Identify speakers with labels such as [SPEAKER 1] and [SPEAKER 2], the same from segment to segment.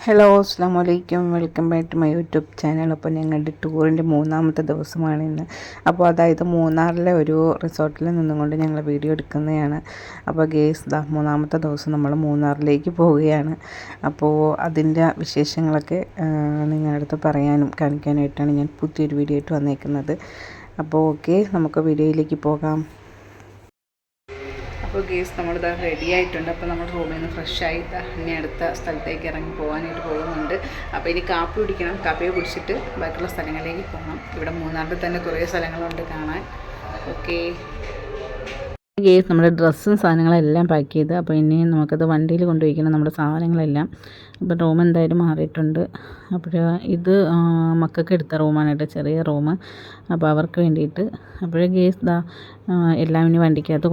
[SPEAKER 1] Hello അസ്സാം വലൈക്കും, welcome back to my YouTube channel. അപ്പോൾ ഞങ്ങളുടെ ടൂറിൻ്റെ 3ാമത്തെ ദിവസമാണ് ഇന്ന്. അപ്പോൾ അതായത് മൂന്നാറിലെ ഒരു റിസോർട്ടിൽ നിന്നുകൊണ്ട് ഞങ്ങൾ വീഡിയോ എടുക്കുന്നതാണ്. അപ്പോൾ ഗേസ് 3ാമത്തെ ദിവസം നമ്മൾ മൂന്നാറിലേക്ക് പോവുകയാണ്. അപ്പോൾ അതിൻ്റെ വിശേഷങ്ങളൊക്കെ നിങ്ങളുടെ അടുത്ത് പറയാനും കാണിക്കാനായിട്ടാണ് ഞാൻ പുതിയൊരു വീഡിയോ ആയിട്ട് വന്നേക്കുന്നത്. അപ്പോൾ ഓക്കെ, നമുക്ക് വീഡിയോയിലേക്ക് പോകാം. അപ്പോൾ ഗേസ് നമ്മളിത് റെഡി ആയിട്ടുണ്ട്. അപ്പോൾ നമ്മൾ റൂമിൽ നിന്ന് ഫ്രഷായി ഇനി അടുത്ത സ്ഥലത്തേക്ക് ഇറങ്ങി പോകാനായിട്ട് പോകുന്നുണ്ട്. അപ്പോൾ ഇനി കാപ്പി കുടിക്കണം. കാപ്പിയെ കുടിച്ചിട്ട് ബാക്കിയുള്ള സ്ഥലങ്ങളിലേക്ക് പോകണം. ഇവിടെ മൂന്നാറിൽ തന്നെ കുറേ സ്ഥലങ്ങളുണ്ട് കാണാൻ. ഓക്കെ ഗേസ്, നമ്മുടെ ഡ്രസ്സും സാധനങ്ങളെല്ലാം പാക്ക് ചെയ്ത് അപ്പോൾ ഇനി നമുക്കത് വണ്ടിയിൽ കൊണ്ടുപോയിക്കണം നമ്മുടെ സാധനങ്ങളെല്ലാം. അപ്പോൾ റൂം എന്തായാലും മാറിയിട്ടുണ്ട്. അപ്പോൾ ഇത് മക്കൾക്ക് എടുത്ത റൂമാണ് കേട്ടോ, ചെറിയ റൂം. അപ്പോൾ അവർക്ക് വേണ്ടിയിട്ട് അപ്പോഴേ ഗേസ് എല്ലാം ഇനി വണ്ടിക്കകത്ത്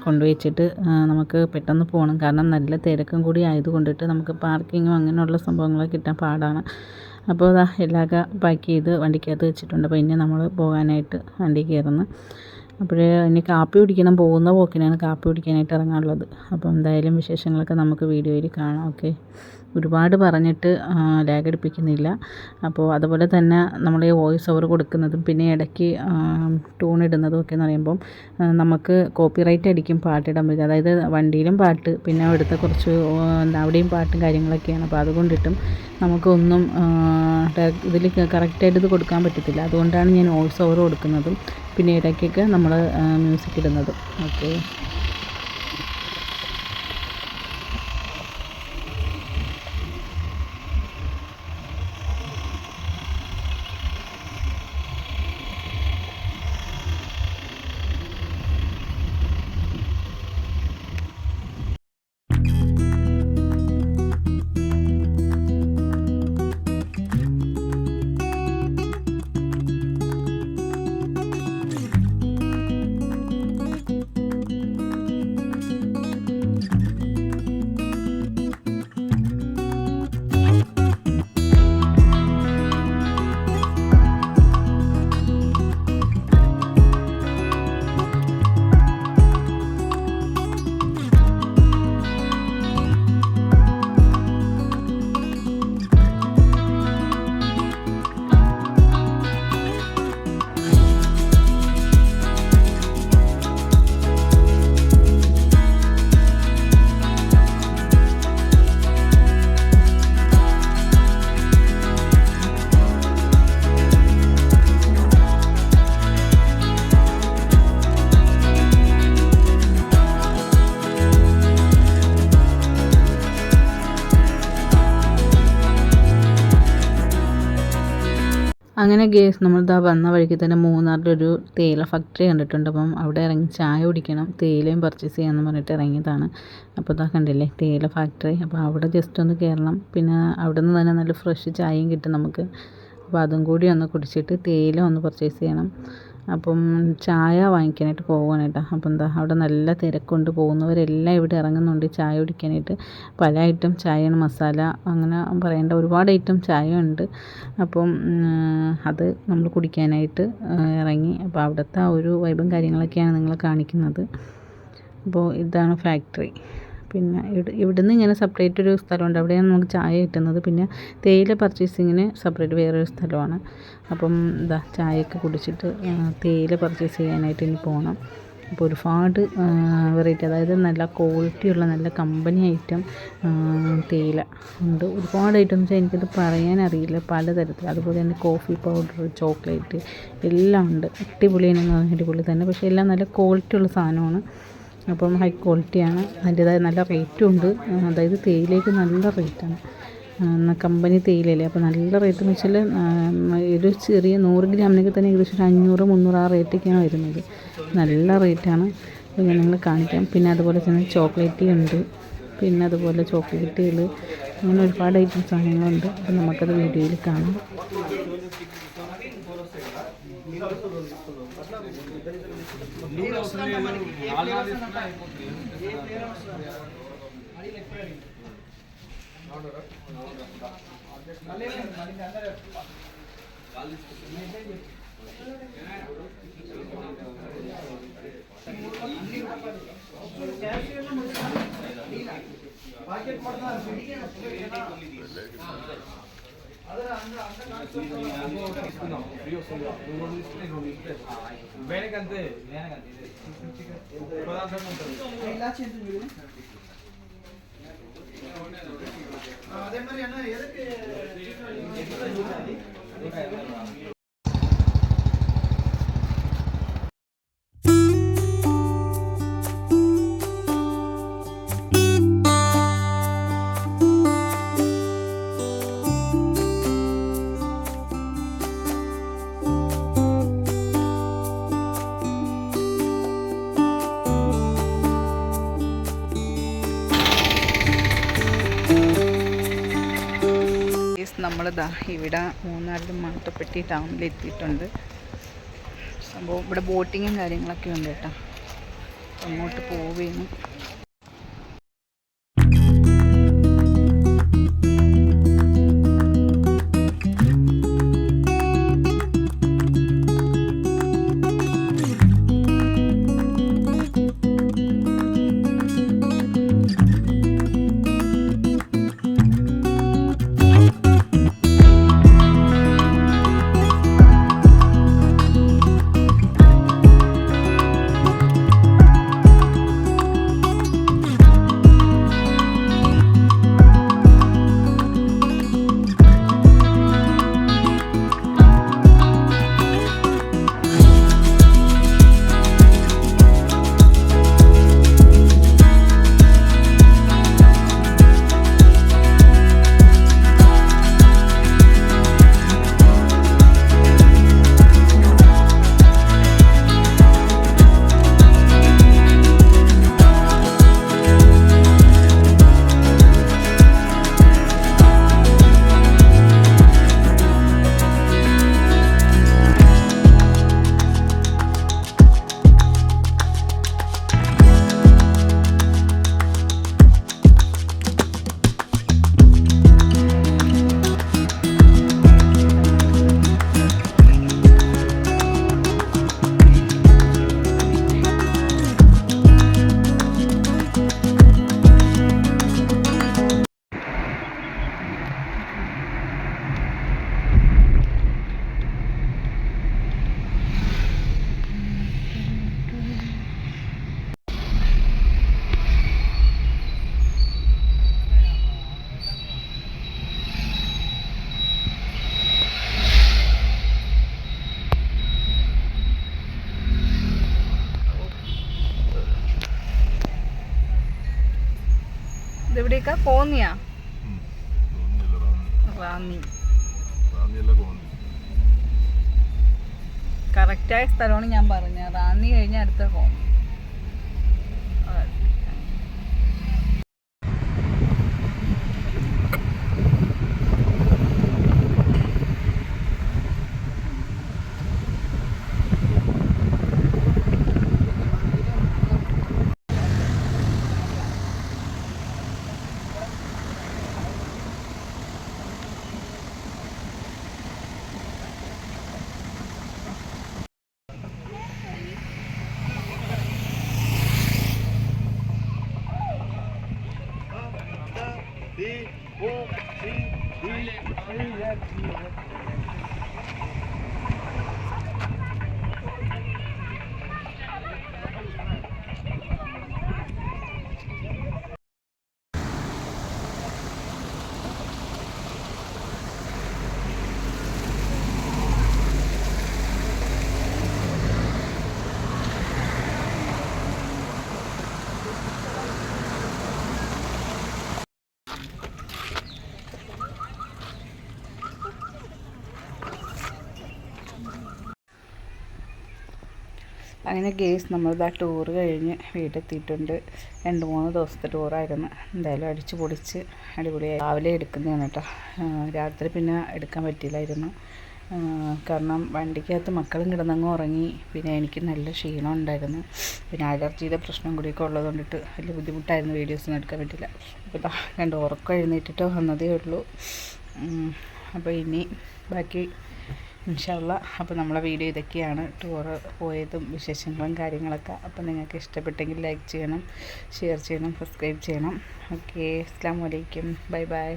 [SPEAKER 1] കൊണ്ടുവച്ചിട്ട് നമുക്ക് പെട്ടെന്ന് പോകണം. കാരണം നല്ല തിരക്കും കൂടി ആയതുകൊണ്ടിട്ട് നമുക്ക് പാർക്കിങ്ങും അങ്ങനെയുള്ള സംഭവങ്ങളൊക്കെ കിട്ടാൻ പാടാണ്. അപ്പോൾ എല്ലാം പാക്ക് ചെയ്ത് വണ്ടിക്കകത്ത് വെച്ചിട്ടുണ്ട്. അപ്പോൾ ഇനി നമ്മൾ പോകാനായിട്ട് വണ്ടി കയറുന്നു. അപ്പോൾ ഇനി കാപ്പി കുടിക്കണം. പോകുന്ന പോക്കിനാണ് കാപ്പി കുടിക്കാനായിട്ട് ഇറങ്ങാനുള്ളത്. അപ്പോൾ എന്തായാലും വിശേഷങ്ങളൊക്കെ നമുക്ക് വീഡിയോയിൽ കാണാം. ഓക്കെ, ഒരുപാട് പറഞ്ഞിട്ട് ലാഗടിപ്പിക്കുന്നില്ല. അപ്പോൾ അതുപോലെ തന്നെ നമ്മൾ ഈ വോയിസ് ഓവർ കൊടുക്കുന്നതും പിന്നെ ഇടയ്ക്ക് ട്യൂൺ ഇടുന്നതും ഒക്കെ എന്ന് പറയുമ്പം നമുക്ക് കോപ്പിറൈറ്റ് അടിക്കും പാട്ടിടാൻ പറ്റും. അതായത് വണ്ടിയിലും പാട്ട്, പിന്നെ അവിടുത്തെ കുറച്ച് അവിടെയും പാട്ടും കാര്യങ്ങളൊക്കെയാണ്. അപ്പോൾ അതുകൊണ്ടിട്ടും നമുക്കൊന്നും ഇതിൽ കറക്റ്റായിട്ട് ഇത് കൊടുക്കാൻ പറ്റത്തില്ല. അതുകൊണ്ടാണ് ഞാൻ വോയിസ് ഓവർ കൊടുക്കുന്നതും പിന്നെ ഇടയ്ക്കൊക്കെ നമ്മൾ മ്യൂസിക് ഇടുന്നതും. ഓക്കെ, അങ്ങനെ ഗേസ് നമ്മളിതാ വന്ന വഴിക്ക് തന്നെ മൂന്നാറിലൊരു തേയില ഫാക്ടറി കണ്ടിട്ടുണ്ട്. അപ്പം അവിടെ ഇറങ്ങി ചായ കുടിക്കണം, തേയിലയും പർച്ചേസ് ചെയ്യാമെന്ന് പറഞ്ഞിട്ട് ഇറങ്ങിയതാണ്. അപ്പോൾ ഇതാ കണ്ടില്ലേ തേയില ഫാക്ടറി. അപ്പോൾ അവിടെ ജസ്റ്റ് ഒന്ന് കയറണം. പിന്നെ അവിടെ നിന്ന് തന്നെ നല്ല ഫ്രഷ് ചായയും കിട്ടും നമുക്ക്. അപ്പോൾ അതും കൂടി ഒന്ന് കുടിച്ചിട്ട് തേയില ഒന്ന് പർച്ചേസ് ചെയ്യണം. അപ്പം ചായ വാങ്ങിക്കാനായിട്ട് പോകാനായിട്ടാണ്. അപ്പം അവിടെ നല്ല തിരക്കൊണ്ട് പോകുന്നവരെല്ലാം ഇവിടെ ഇറങ്ങുന്നുണ്ട് ചായ കുടിക്കാനായിട്ട്. പല ഐറ്റം ചായയാണ്, മസാല അങ്ങനെ പറയേണ്ട ഒരുപാട് ഐറ്റം ചായ ഉണ്ട്. അപ്പം അത് നമ്മൾ കുടിക്കാനായിട്ട് ഇറങ്ങി. അപ്പോൾ അവിടുത്തെ ഒരു വൈബും കാര്യങ്ങളൊക്കെയാണ് നിങ്ങളെ കാണിക്കുന്നത്. അപ്പോൾ ഇതാണ് ഫാക്ടറി. പിന്നെ ഇവിടുന്ന് ഇങ്ങനെ സെപ്പറേറ്റ് ഒരു സ്ഥലമുണ്ട്, അവിടെയാണ് നമുക്ക് ചായ കിട്ടുന്നത്. പിന്നെ തേയില പർച്ചേസിങ്ങിന് സെപ്പറേറ്റ് വേറൊരു സ്ഥലമാണ്. അപ്പം ചായയൊക്കെ കുടിച്ചിട്ട് തേയില പർച്ചേസ് ചെയ്യാനായിട്ട് ഇനി പോകണം. അപ്പോൾ ഒരുപാട് വെറൈറ്റി, അതായത് നല്ല ക്വാളിറ്റിയുള്ള നല്ല കമ്പനി ഐറ്റം തേയില ഉണ്ട്. ഒരുപാട് ഐറ്റം എന്ന് വെച്ചാൽ എനിക്കത് പറയാനറിയില്ല, പലതരത്തിൽ. അതുപോലെ തന്നെ കോഫി പൗഡർ, ചോക്ലേറ്റ് എല്ലാം ഉണ്ട്. അടിപൊളിയാണ്, അടിപൊളി തന്നെ. പക്ഷേ എല്ലാം നല്ല ക്വാളിറ്റിയുള്ള സാധനമാണ്. അപ്പം ഹൈ ക്വാളിറ്റിയാണ്, അതിൻ്റേതായ നല്ല റേറ്റും ഉണ്ട്. അതായത് തേയിലയ്ക്ക് നല്ല റേറ്റാണ്. കമ്പനി തേയിലയല്ലേ, അപ്പോൾ നല്ല റേറ്റ് എന്ന് വെച്ചാൽ ഒരു ചെറിയ 100 ഗ്രാമിനൊക്കെ തന്നെ ഏകദേശം 500-300 ആ റേറ്റൊക്കെയാണ് വരുന്നത്. നല്ല റേറ്റാണ്. ഞാൻ നിങ്ങൾ കാണിക്കാം. പിന്നെ അതുപോലെ തന്നെ ചോക്ലേറ്റ് ഉണ്ട്, പിന്നെ അതുപോലെ ചോക്ലേറ്റുകൾ, അങ്ങനെ ഒരുപാട് ഐറ്റം സാധനങ്ങളുണ്ട്. അപ്പോൾ നമുക്കത് വീഡിയോയിൽ കാണാം. നമ്മളിതാ ഇവിടെ മൂന്നാറിൽ മാട്ടുപ്പെട്ടി ടൗണിലെത്തിയിട്ടുണ്ട്. സംഭവം ഇവിടെ ബോട്ടിങ്ങും കാര്യങ്ങളൊക്കെ ഉണ്ട് കേട്ടോ. അങ്ങോട്ട് പോവുകയാണ്. ഇതെവിടേക്കാ? കോന്നിയാ? റാന്നി. കറക്റ്റായ സ്ഥലമാണ് ഞാൻ പറഞ്ഞത്. റാന്നി കഴിഞ്ഞ അടുത്ത കോന്നി. അങ്ങനെ ഗേസ് നമ്മളിതാ ടൂർ കഴിഞ്ഞ് വീടെത്തിയിട്ടുണ്ട്. 2-3 ദിവസത്തെ ടൂറായിരുന്നു. എന്തായാലും അടിച്ചു പൊളിച്ച് അടിപൊളിയായി. രാവിലെ എടുക്കുന്നതാണ് കേട്ടോ. രാത്രി പിന്നെ എടുക്കാൻ പറ്റിയില്ലായിരുന്നു. കാരണം വണ്ടിക്കകത്ത് മക്കളും കിടന്നങ്ങ് ഉറങ്ങി. പിന്നെ എനിക്ക് നല്ല ക്ഷീണം ഉണ്ടായിരുന്നു. പിന്നെ അലർജിയുടെ പ്രശ്നം കൂടിയൊക്കെ ഉള്ളതുകൊണ്ടിട്ട് വലിയ ബുദ്ധിമുട്ടായിരുന്നു. വീഡിയോസൊന്നും എടുക്കാൻ പറ്റില്ല. അപ്പോൾ ഇതാ ഉറക്കം എഴുന്നേറ്റിട്ട് വന്നതേ ഉള്ളൂ. അപ്പോൾ ഇനി ബാക്കി ഇൻഷാ അല്ലാഹ്. അപ്പോൾ നമ്മളെ വീഡിയോ ഇതൊക്കെയാണ്. ടൂറ് പോയതും വിശേഷങ്ങളും കാര്യങ്ങളൊക്കെ. അപ്പോൾ നിങ്ങൾക്ക് ഇഷ്ടപ്പെട്ടെങ്കിൽ ലൈക്ക് ചെയ്യണം, ഷെയർ ചെയ്യണം, സബ്സ്ക്രൈബ് ചെയ്യണം. ഓക്കെ, അസ്സലാമു അലൈക്കും, ബൈ ബൈ.